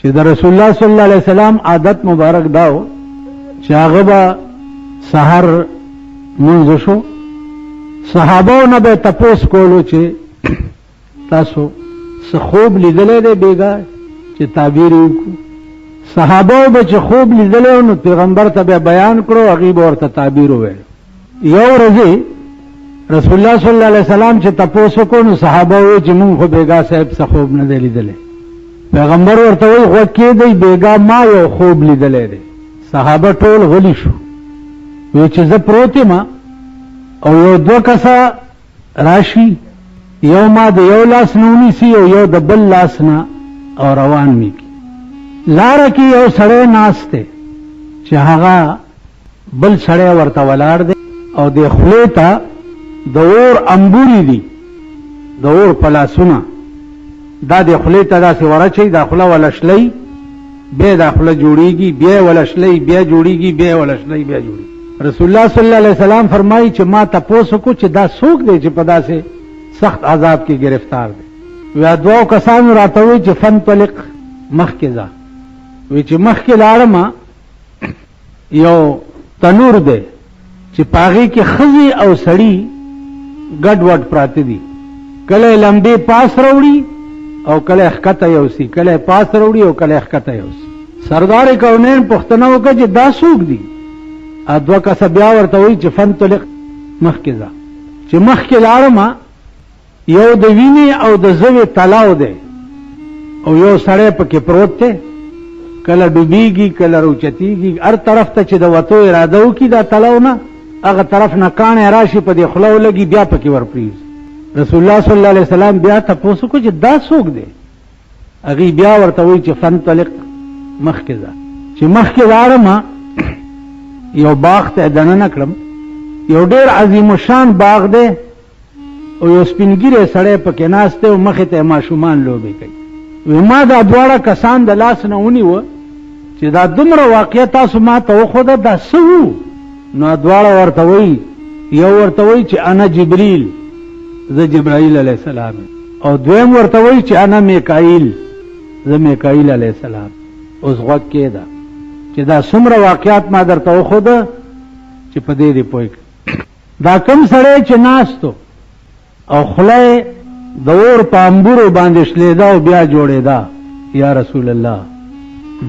چې د رسول الله صلی الله علیه وسلم عادت مبارک داو چې هغه به سحر منځ شو صحابو نه به تپوس کولو چې تاسو څه خوب لیدلی دی بیګا چې تعبیر وکړو. صحابو به چې خوب لیدلی نو پیغمبر ته به بیان کړو، هغې به ورته تعبیر وویل. یو ورځې رسول الله صلی الله علیه وسلم چې تپوس وکړو نو صحابه وایي چې مونږ خو بیګا صاحب څه خوب نه دی لیدلی. پیغمبر ورته وایي غوږ کېږدئ بیګا ما یو خوب لیدلی دی. صحابه ټول غلي شو، وایي چې زه پروت یم او یو دوه کسه راشي، یو ما د یو لاس نه ونیسي او یو د بل لاس نه او روان می کی. لاره کې یو سړی ناست دی چې هغه بل سړی ورته ولاړ دی او د خولې ته د اور انبوري دي، د اور پلاسونه، دا د خولې ته داسې ورچوي، دا خوله ولشلی بیا دا خوله جوړېږي، بیا ولشلی بیا جوړېږي، بیا ولشلی بیا جوړېږي. رسول الله صلی الله علیه وسلم فرمایي چې ما تپوس وکړو چې دا څوک دی چې په داسې سخت عذاب کې گرفتار دی. ویا دوه کسانو راته وایي چې فنطلق مخکې ځه. وی چې مخکې لاړم یو تنور دی چې پاغې کې ښځې او سړي ګډ وډ پراته دي، کله لمبې پاس راوړي او کله ښکته یوسي، کله پاس راوړي او کله ښکته یوسي. سردار کونین پوښتنه وکړه چې دا څوک دي؟ دوه کسه بیا ورته وایي چې فنطلق مخکې ځه. چې مخکې لاړم یو د وینې او د زوی تلاو دی او یو سړی پکې پروت دی، کله ډوبېږي کله روچتېږي، هر طرف ته چې د وتو اراده وکړي دا تلاو نه هغه طرف نه کاڼی راشي په دې خوله ولګي بیا پکې ورپرېږي. رسول الله صلی الله علیه وسلم بیا تپوس وکړو چې دا څوک دی؟ هغې بیا ورته وایي چې فنطلق مخکې ځه. چې مخکې لاړم یو باغ ته دننه کړم، یو ډېر عظیم الشان باغ دی او یو سپین ږیری سړی پکې ناست دی او مخې ته ماشومان لوبې کوي. وی ما دا دواړه کسان د لاس نه ونیوه چې دا دومره واقعه تاسو ما ته وښوده دا څه وو؟ نو دواړه ورته وایي، یو ورته وایي چې انا جبریل، زه جبرائیل علیه السلام، او دویم ورته وایي چې انا میکائیل، زه میکائیل علیه السلام. اوس غوږ کېږده چې دا څومره واقعات ما درته وښوده چې په دې دې پوه کړې. دا کوم سړی چې ناستو او خوله د اور په انبورو باندې شلېده او بیا جوړېده، یا رسول الله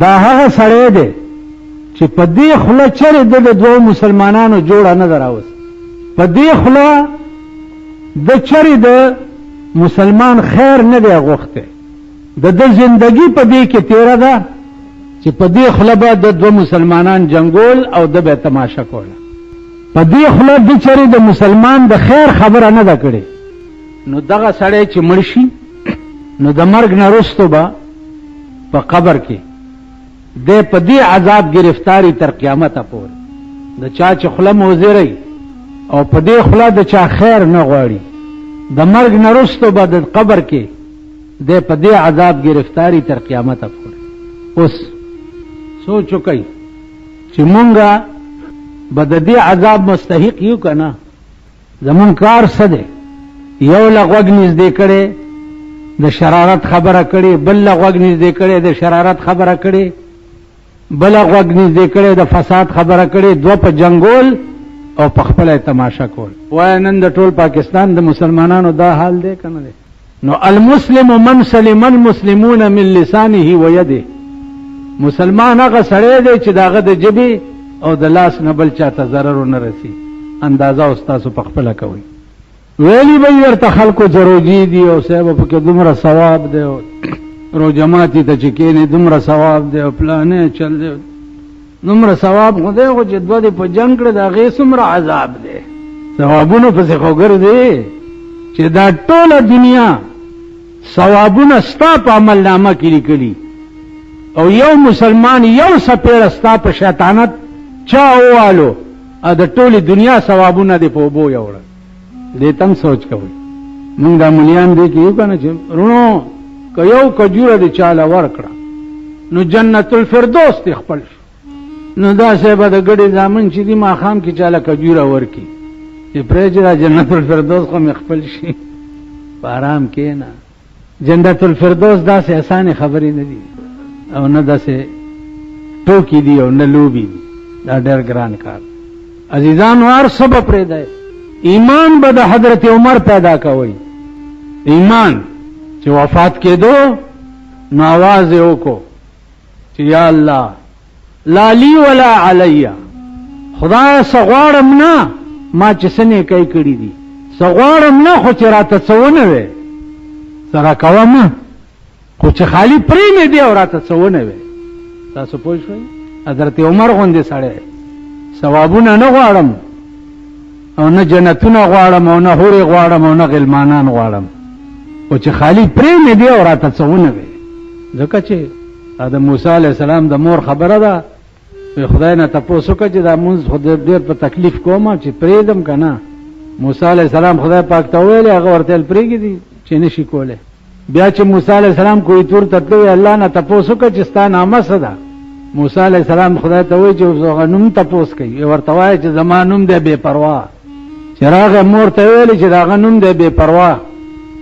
دا هغه سړی دی چې په دې خوله چرې د دوو مسلمانانو جوړه نه ده راوست. په دې خوله د چرې د مسلمان خیر نه دی غوښتی، د زندگی په دې کې تیره ده چې په دې خوله به د دوه مسلمانان جنګول او د به تماشه کوله. په دې خوله د چرې د مسلمان د خیر خبره نه ده کړې. نو دغه سړی چې مړ شي نو د مرګ نه وروسته به په قبر کې دی په دې عذاب گرفتاری تر قیامته پورې، د چا چې خوله موزیری او په دې خوله د چا خیر نه غواړي، د مرګ نه وروسته به د قبر کې دی په دې عذاب گرفتاری تر قیامته پورې. اوس سوچ وکئ چې مونږه به د دې عذاب مستحق یو که نه؟ زمون کار څه دی؟ یو له غوږ نږدې کړی د شرارت خبره کړې، بل له غوږ نږدې کړی د شرارت خبره کړې، بل غوږ نږدې کړی د فساد خبره کړې، دوه په جنګول او په خپله تماشه کول. وایه نن د ټول پاکستان د مسلمانانو دا حال دی که نه دی؟ نو المسلم من سلم المسلمون من لسانه و یده. مسلمان هغه سړی دی چې د هغه د ژبې او د لاس نه بل چاته ضرر ونه رسي. اندازه اوس تاسو په خپله کوئ. ویلی به ورته خلکو زروجي دي او صاحب پکې دومره ثواب دی او روجماتي ته چې کېنې دومره ثواب دی او پلانې چل دی دومره ثواب خو دی، خو چې دوه دې په جنګ کړه د هغې څومره عذاب دی. ثوابونو پسې خو ګرځې چې دا ټوله دنیا ثوابونه ستا په عملنامه کې لیکلي او یو مسلمان یو څپېړه ستا په شیطانت چا ووالو او د ټولې دنیا ثوابونه دې په اوبو یوړل. دې تم سوچ کوئ. مونږ دا ملیان دې کې یو که نه چې رونو که یو کجوره دې چاله ورکړه نو جنت الفردوس دې خپل شو. نو داسې به د ګډې زامن چې دي ماښام کې چاله کجوره ورکړي چې پرېږدي دا جنت الفردوس خو مې خپل شي. په ارام کښېنه. جنت الفردوس داسې اسانې خبرې نه دي. او نه داسې ټوکی دي او نه لوبي دي. دا ډېر ګران کار. عزیزان وار سب پرېږدئ. ایمان به د حضرت عمر پیدا کوئ. ایمان چې وفات کېدو نو आवाज یې وکړو چې یا الله لا لی ولا علی، خدای سغواړم نه ما چې سنې کوي کړي دي، سغواړم نه خو چې راته څه ونه وي سره کوم، خو چې خالی پرې مې دی او راته څه ونه وي. تاسو پوه شئ؟ حضرت عمر غوندې سړی ثوابونه نه غواړم او نه جنتونه غواړم او نه حورې غواړم او نه غلمانان غواړم، خو چې خالی پرې مې دی او راته څه ونه وي. ځکه چې د موسی علیه السلام د مور خبره ده، خدای نه تپوس وکړه چې دا مونځ خو ډېر په تکلیف کوم چې پرېږدم که نه. موسی علیه السلام خدای پاک ته وویلې، هغه ورته ویل پرېږدي چې نشي کولی. بیا چې موسی علیه السلام کوی تور ته تللی، الله نه تپوس وکړه چې ستا نامه څه ده. موسی علیه السلام خدای ته وایي چې هغه نوم تپوس کوي، ورته وایي چې زما نوم دی بې پروا. چې راغی مور ته ویلې چې د هغه نوم دی بې پروا،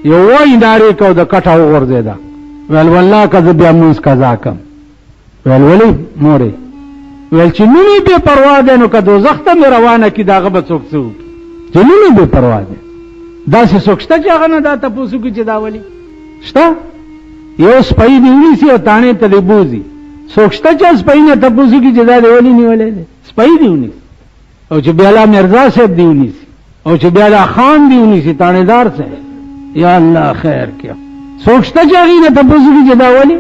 یو وایي نارې کو د کټه وغورځېده، ویل والله که زه بیا مونځ قضا کړم. ویل ولې مورې؟ ویل چې نوم یې بې پروا دی، نو که دوزخ ته مې روانه کړي د هغه به څوک څه وکړي چې نوم یې بې پروا دی. داسې څوک شته چې هغه نه دا تپوس وکړي چې دا ولې شته؟ یو سپی دې ونیسي او تاڼې ته دې بوځي، څوک شته چې سپی نه تپوس وکړي چې دا دې ولې نیولی دی؟ سپی دې ونیسي، او چې بیا لا مرزا صاحب دې ونیسي، او چې بیا لا خان دې ونیسي، تاڼېدار صاحب، یا الله خیر کړه. څوک شته چې هغې نه تپوس وکړي چې دا ولې؟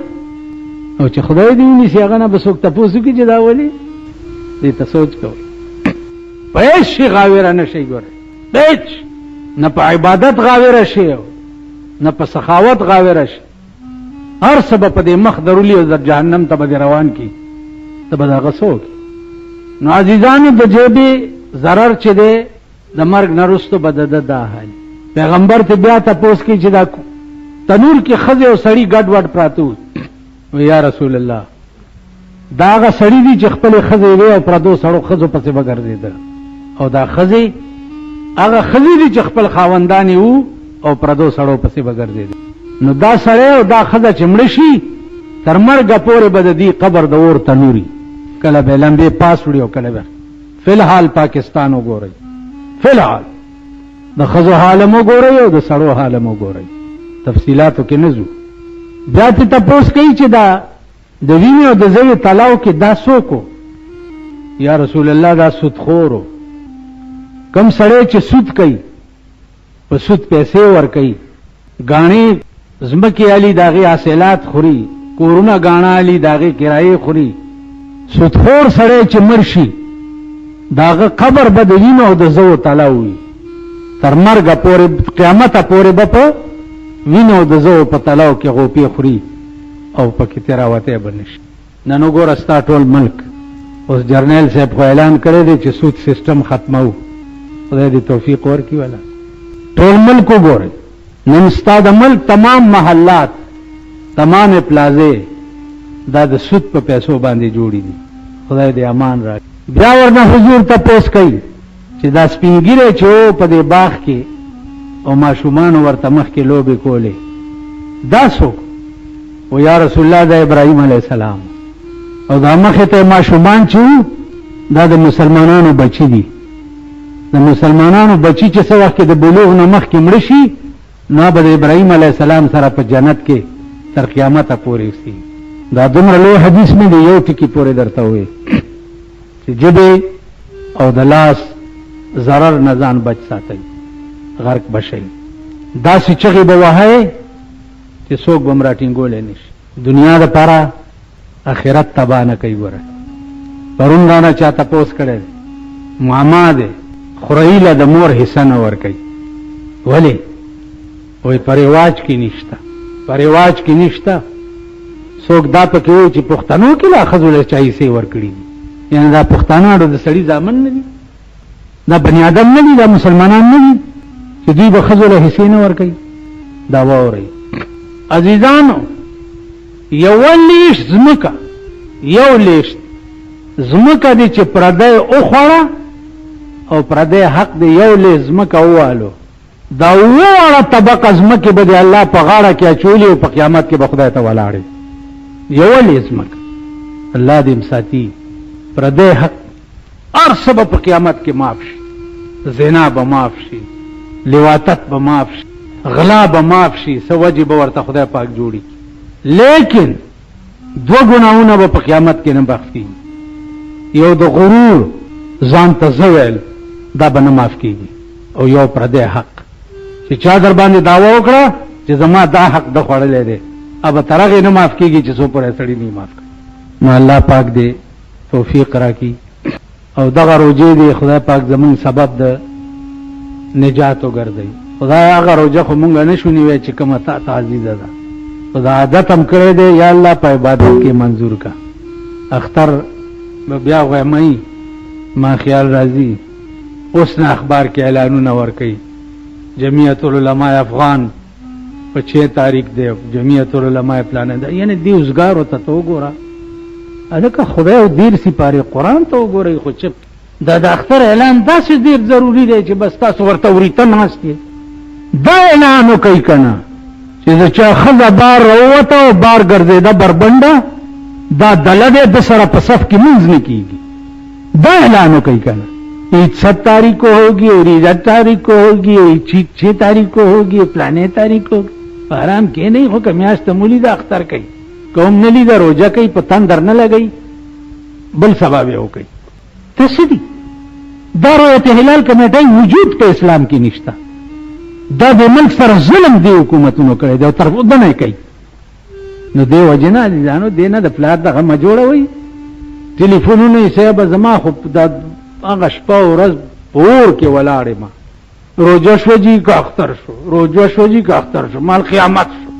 او چې خدای دې ونیسي هغه نه به څوک تپوس وکړي چې دا ولې؟ دې ته سوچ کوئ. په هېڅ شي غاویره نه شئ. ګورئ هېڅ نه په عبادت غاویره شي نه په سخاوت غاویره شي، هر څه به په دې مخ درولي او در جهنم ته به دې روان کړي، ته به د هغه څه وکړي. نو عزیزانو د جیبې ضرر چې دی د مرګ نه وروسته به د ده دا حال. پیغمبر ته بیا تپوس کوي چې دا تنور کې ښځې او سړي ګډ وډ پراته وو. یا رسول الله دا هغه سړي دي چې خپلې ښځې وې او پردو سړو ښځو پسې به ګرځېده، او دا ښځې هغه ښځې دي چې خپل خاوندانې وو او پردو سړو پسې به ګرځېده. نو دا سړی او دا ښځه چې مړه شي تر مرګه پورې به د دې قبر د اور تنوري، کله به لمبې پاس وړي او کله به. فی الحال پاکستان وګورئ، فی الحال د ښځو حالم وګورئ او د سړو حالم وګورئ، تفصیلاتو کې نه ځو. بیا ته تپوس کوي چې دا د وینې او د زوی تلاو کې دا څوک و؟ یا رسول الله دا سودخور و. کم سړی چې سود کوي، په سود پیسې ورکوي، ګاڼې ځمکې علي د هغې حاصلات خوري، کورونه ګاڼه علي د هغې کرایې خوري. سودخور سړی چې مړ شي د هغه قبر به د وینو او د زوو تلاو وي، تر مرګه پورې قیامته پورې به په وینو او د زوو په تلاو کې غوپې خوري او پکې تېراوتی به نشي. نن وګوره ستا ټول ملک، اوس جرنیل صاحب خو اعلان کړی دی چې سود سیسټم ختمو، خدای دې توفیق ورکړي. والا ټول ملک وګورئ، نن ستا د ملک تمام محلات، تمام پلازې دا د سود په پیسو باندې جوړي دي. خدای دې امان راکړي. بیا ورنه حضور تپوس کوي چې دا سپین ږیری چې و په دې باغ کې او ماشومانو ورته مخکې لوبې کولې، دا څوک و؟ یا رسول الله دا ابراهیم علیه السلام، او دا مخې ته ماشومان چې وو دا د مسلمانانو بچي دي. د مسلمانانو بچي چې څه وخت کې د بلوغ نه مخکې مړه شي نو به د ابراهیم علیه السلام سره په جنت کې تر قیامته پورې اوسي. دا دومره لوی حدیث مې دی یو ټکي پورې درته ووایي چې ژبې او د لاس ضرر نه ځان بچ ساتئ، غرق بشئ. داسې چغې به وهئ چې څوک به م راټینګولی نه شي. دنیا دپاره آخرت تباه نه کوي. ګوره پرون رانه چا تپوس کړی معما دی، خورهی له د مور حصه نه ورکوي. ولې؟ وایي په رواج کې نشته، په رواج کې نشته. څوک دا پکې وایي چې پښتنو کې لا ښځو له چا حصې ورکړي دي، یعنې دا پښتانه د سړي زامن نه دي، دا بني آدم نه دي، دا مسلمانان نه دي چې دوی به ښځو له حصې نه ورکوي. دا واورئ عزیزانو، یوه لیشت ځمکه، یو لیشت ځمکه دی چې پردی وخوړه او پردی حق دی یو لیشت ځمکه ووالو، دا اووه طبقه ځمکې به د الله په غاړه کې اچولي او په قیامت کې به خدای ته ولاړې. یولی ازمک الله دې مساتی پردې حق هر څه به په قیامت کې معاف شي زنا به معاف شي لواطت به معاف شي غلا به معاف شي څه وجې به ورته خدای پاک جوړي لیکن دو ګناهونه به په قیامت کې نه بخښ کېږي یو د غرور ځان ته زه ویل دا به نه معاف کېږي او یو پردی حق چې چا در باندې دعوه وکړه چې زما دا حق د خوړلی دی اب تر هغې نه معاف کېږي چې څو پورې سړي نه معاف کړي نو الله پاک دې توفیق راکړي او دغه روجې دې خدای پاک زمونږ سبب د نجات وګرځوي خدای هغه روجه خو مونږ نه شو نیوی چې کومه تا ته عزیزه ده خدا عادت هم کړی دی یا الله په عبادت کې منظور کا اختر به بیا غیمهی ما خیال راځي اوس نه اخبار کې اعلانونه ورکوي جمعیت العلماء افغان په 6 تاریخ دی جمعیت العلماء پلان ده یعنی دی اوسګار ته تو ګوره الکه خدای او دیر سپاره قرآن ته وګورئ خو چپ دا د اختر اعلان داسې ډیر ضروری دی چې بس تاسو ورته وریته ناست یې دا اعلان وکړئ کنه چې د چا ښځه بار راووته او بار ګرځېده بربنډه دا دله دی د سره په صف کې لمونځ نه کېږي دا اعلان وکړئ کنه عید 7 तारीख को होगी और ईद 8 तारीख को होगी और 6 तारीख को होगी प्लाने तारीख को आराम के नहीं हो कमियास तमूली दा अख्तर कई कौम ने लीदा रोजा कई पतन दर न लगई बल सबाब हो गई तस्दी दारोयत हिलाल कमेटी वजूद पे इस्लाम की निश्ता दा दे मुल्क सर जुल्म दे हुकूमतों करे दे तरफ उदने कई नो दे वजना जानो देना द प्लाट दा غم جوړه وي ټلیفونونه یې سبب زما خو دا هغه شپه ورځ پور کې ولاړې ما روزه شو جی کا اختر شو روزه شو جی کا اختر شو مال قیامت شو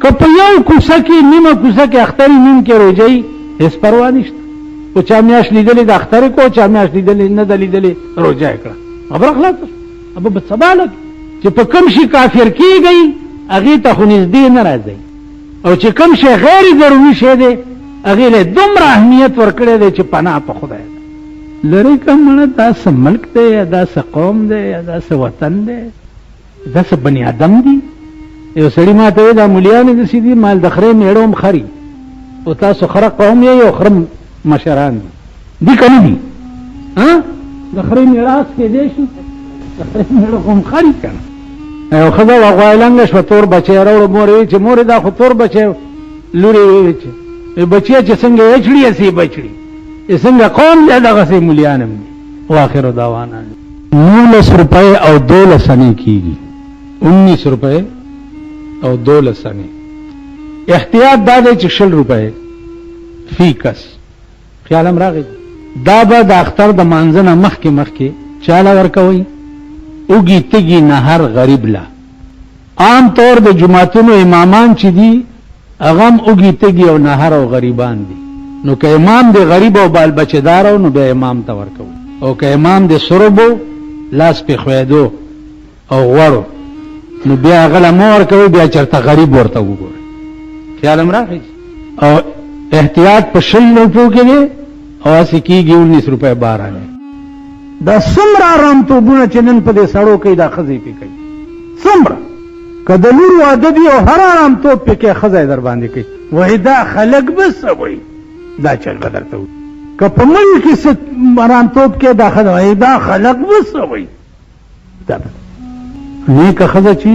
که په یو کوڅه کې نیمه کوڅه کې اختر نیم کې روزي هیڅ پروا نشته او چا میاش لیدلې د اختر کو چا میاش لیدلې نه دلیدلې روزه کړه خبر خلاص ابو بسبالک چې په کوم شي کافر کیږي هغه ته خو نږدې نه راځي او چې کوم شي غیر ضروري شي دی هغه له دومره اهمیت ورکړي دی چې پناه په خدای لری کومه داس ملک دی داس قوم دی داس وطن دی داس بنی آدم دی یو سړی ماته دا مليان دي سيدي مال دخره میړوم خري او تاسو خره قوم یې یو خرم مشران دي کنه دي ها دخره میراث کې دي شي دخره میړوم خري کنه یو خدای واغوالنګ شو تور بچي راوړ مورې چې مورې دا خو تور بچي لوري وي چې بچي چې څنګه اچړي سي بچړي څنګه قوم دې دغه سي مليانم واخر دعوانا 19 روپے او 12 سنې کیږي 19 روپے او 12 سنې احتیاط دا دی چې 60 روپے فی کس خیالم راغی دا به د اختر د مانځنه مخکې چاله ورکوي اوږي تږي نهر غریب لا عام طور د جماعتونو امامان چې دي اغم اوږي تږي او نهر او غریبان دي نو که امام دی غریب او بال بچدار نو به امام ته ورکوي او که امام دی سربو لاس په خویدو او غوړو نو بیا غلا مور کوي بیا چرته غریب ورته وګوري خیالم راغی او احتیاط په 60 روپو کې دی او اسی کېږي 19 روپے بارانه دا څومره آرام توبونه چې نن په دې سړو کې دا خزې پې کوي څومره که د لور واده دی او هر آرام توب پې کې خزې در باندې کوي وایي دا خلک بس وایي دا چل به درته وایي که په ملک کې څه آرام توب کې دا خزه وایي دا خلک بس وایي دا نیکه ښځه چې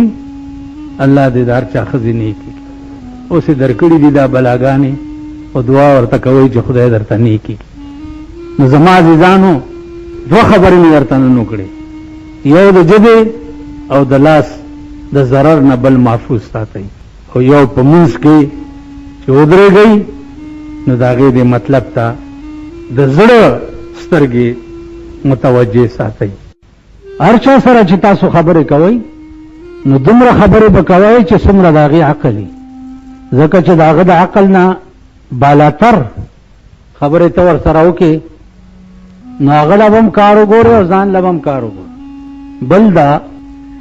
الله دې د هر چا ښځې نیکي اوس یې درکړي دي دا بلاګانې او دعا ورته کوئ چې خدای درته نیکي نو زما عزیزانو دوه خبرې مې درته نن وکړې یو د ژبې او د لاس د ضرر نه بل محفوظ ساتئ او یو په منځ کې چې ودرېږئ نو د هغې دې مطلب ته د زړه سترګې متوجه ساتئ هر چا سره چې تاسو خبرې کوئ نو دومره خبرې به کوئ چې څومره د هغې عقل وي ځکه چې د هغه د عقل نه بالاتر خبرې ته ورسره وکړې نو هغه له به هم کار وګورې او ځان له به هم کار وګورې بل دا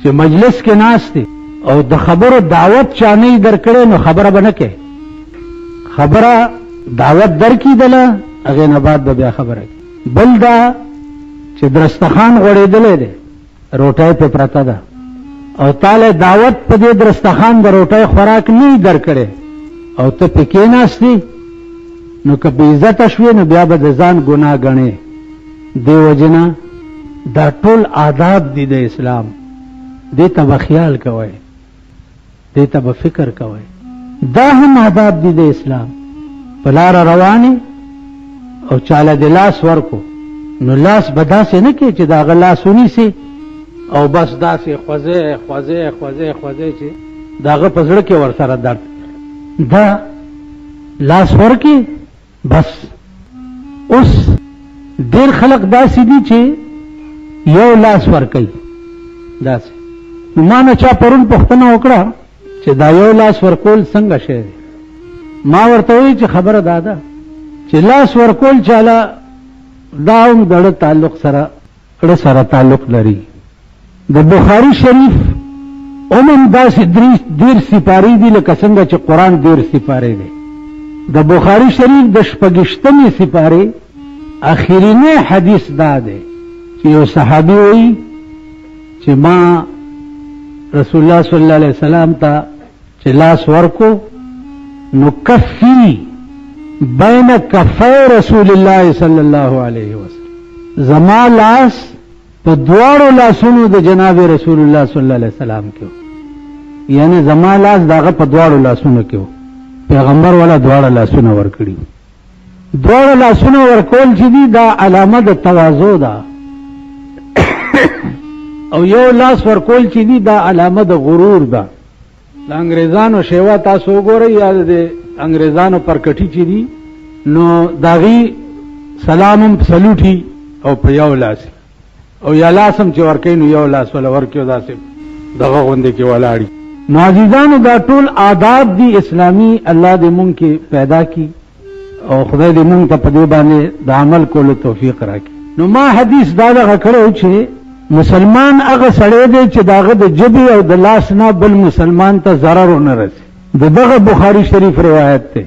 چې مجلس کې ناست دی او د خبرو دعوت چا نه یې درکړې نو خبره به نه کوې خبره دعوت درکېدله هغې نه بعد به بیا خبره کوي بل دا چې درستخان غوړېدلی دی روټۍ پې پرته ده او تاله دعوت په دې درستخان د روټۍ خوراک نه یې درکړې او ته پکې ناستې نو که بې عزته شوې نو بیا به د ځان ګناه ګڼې. دې وجنه دا ټول آداب دي د اسلام، دې ته به خیال کوئ، دې ته به فکر کوئ. دا هم آداب دي د اسلام. په لاره روانې او چاله د لاس ورکو نو لاس به داسې نه کې چې د هغه لاس ونیسي او بس داسې خوځې خوځې خوځې خوځې چې د هغه په زړه کې ورسره درد. دا لاس ورکې بس. اوس ډېر خلق داسې دي چې یو لاس ورکوي داسې. نو ما نه چا پرون پوښتنه وکړه چې دا یو لاس ورکول څنګه شی دی؟ ما ورته وایي چې خبره دا ده چې لاس ورکول چاله دا هم د اړه تعلق سره تعلق لري. د بخاري شریف عموم داسې 13 سپارې دي لکه څنګه چې قرآن 13 سپارې دی. د بخاري شریف د 26مې سپارې اخرینی حدیث دا دی چې یو صحابي وایي چې ما رسول الله صلی الله علیه وسلم ته چې لاس ورکو نو کفی بین کفی رسول الله صلی الله علیه وسلم، زما لاس په دواړو لاسونو د جناب رسول الله صلی الله علیه وسلم کې، یعنی زما لاس داغه په دواړو لاسونو کې، پیغمبر والا دواړه لاسونه ورکړي. دواړه لاسونه ورکول چې دي دا علامه د تواضع ده او یو لاس ورکول چې دي دا علامه د غرور ده. د انګریزانو شیوا تاسو وګورئ یا د انګریزانو پرکټي چې دي نو داغي سلامم سلوټي او په یو لاس او یا لاسم چې ورکې نو یو لاس ولا ورکیو داسې دغه غوندې کې ولاړی. نو عزیزانو دا ټول آداب دي اسلامي. الله دې مونږ کې پیدا کی او خدای دې مونږ ته په دې باندې د عمل کولو توفیق راکړي. نو ما حدیث دا دغه کړو چې مسلمان هغه سړی دی چې داغه د جبې او د لاس نه بل مسلمان ته ضرر ونه رسي. دغه بخاری شریف روایت ته